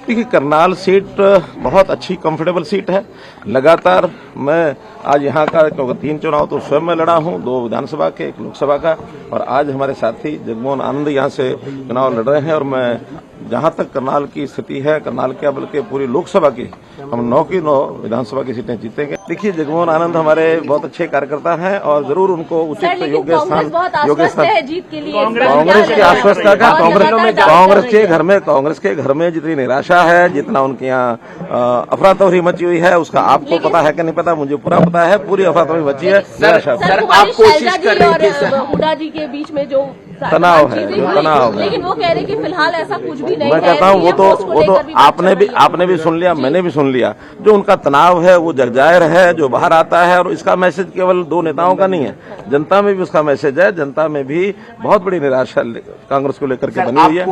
देखिए, करनाल सीट बहुत अच्छी कंफर्टेबल सीट है। लगातार मैं आज यहाँ का 3 चुनाव तो स्वयं में लड़ा हूँ, 2 विधानसभा के, 1 लोकसभा का, और आज हमारे साथी जगमोहन आनंद यहाँ से चुनाव लड़ रहे हैं। और मैं जहाँ तक करनाल की स्थिति है, करनाल क्या बल्कि पूरी लोकसभा की हम 9 की 9 विधानसभा की सीटें जीतेंगे। देखिए, जगमोहन आनंद हमारे बहुत अच्छे कार्यकर्ता हैं और जरूर उनको उचित योग्य स्थान जीत के लिए कांग्रेस की आश्वस्ता का कांग्रेस के घर में जितनी निराशा है, जितना उनके यहाँ अफरा तफरी मची हुई है, उसका आपको पता है कि नहीं पता, मुझे पूरा पता है। पूरी अफरा तफरी मची है, निराशा। सर, आप कोशिश कर रहे थे हुड्डा जी के बीच में जो तनाव है, लेकिन वो कह रहे कि फिलहाल ऐसा कुछ भी नहीं। मैं कहता हूँ वो तो आपने भी सुन लिया, मैंने भी सुन लिया। जो उनका तनाव है वो जगजाहिर है, जो बाहर आता है। और इसका मैसेज केवल 2 नेताओं का नहीं है, जनता में भी उसका मैसेज है। जनता में भी बहुत बड़ी निराशा कांग्रेस को लेकर के बनी हुई है।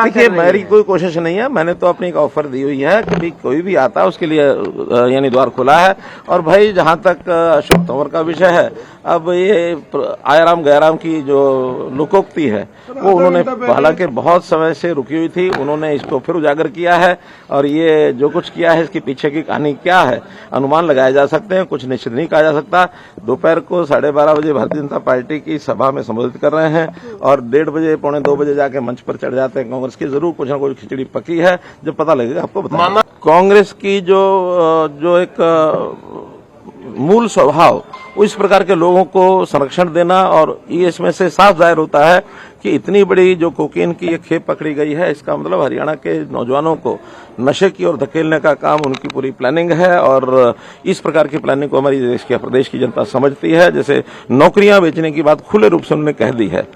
देखिए, मेरी कोई कोशिश नहीं है, मैंने तो अपनी एक ऑफर दी हुई है कि कोई भी आता है उसके लिए यानी द्वार खुला है। और भाई, जहां तक अशोक तंवर का विषय है, अब ये आयाराम गयाराम की जो लोकोक्ति है वो उन्होंने हालांकि बहुत समय से रुकी हुई थी, उन्होंने इसको फिर उजागर किया है। और ये जो कुछ किया है, इसके पीछे की कहानी क्या है, अनुमान लगाए जा सकते हैं, कुछ निश्चित नहीं कहा जा सकता। दोपहर को 12:30 बजे भारतीय जनता पार्टी की सभा में संबोधित कर रहे हैं और 1:30 बजे 1:45 बजे जाके मंच पर चढ़ जाते हैं। कांग्रेस की जरूर कुछ न कुछ खिचड़ी पकी है, जब पता लगेगा आपको बताऊंगा। कांग्रेस की जो एक मूल स्वभाव, इस प्रकार के लोगों को संरक्षण देना, और ये इसमें से साफ जाहिर होता है कि इतनी बड़ी जो कोकीन की ये खेप पकड़ी गई है, इसका मतलब हरियाणा के नौजवानों को नशे की ओर धकेलने का काम उनकी पूरी प्लानिंग है। और इस प्रकार की प्लानिंग को हमारी प्रदेश की जनता समझती है। जैसे नौकरियां बेचने की बात खुले रूप से उन्होंने कह दी है।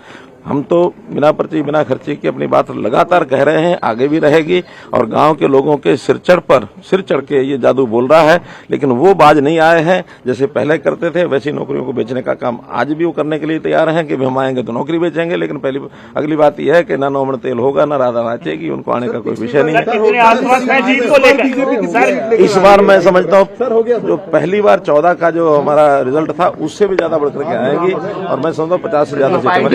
हम तो बिना पर्ची बिना खर्चे की अपनी बात लगातार कह रहे हैं, आगे भी रहेगी। और गांव के लोगों के सिर चढ़ के ये जादू बोल रहा है, लेकिन वो बाज नहीं आए हैं। जैसे पहले करते थे वैसी नौकरियों को बेचने का काम आज भी वो करने के लिए तैयार हैं कि हम आएंगे तो नौकरी बेचेंगे। लेकिन अगली बात यह है कि ना नौमण तेल होगा, ना राधा नाचेगी, उनको आने का कोई विषय नहीं है। इस बार मैं समझता हूँ जो पहली बार 14 का जो हमारा रिजल्ट था, उससे भी ज्यादा बढ़ करके आएगी। और मैं समझता हूँ 50 से ज्यादा सीटें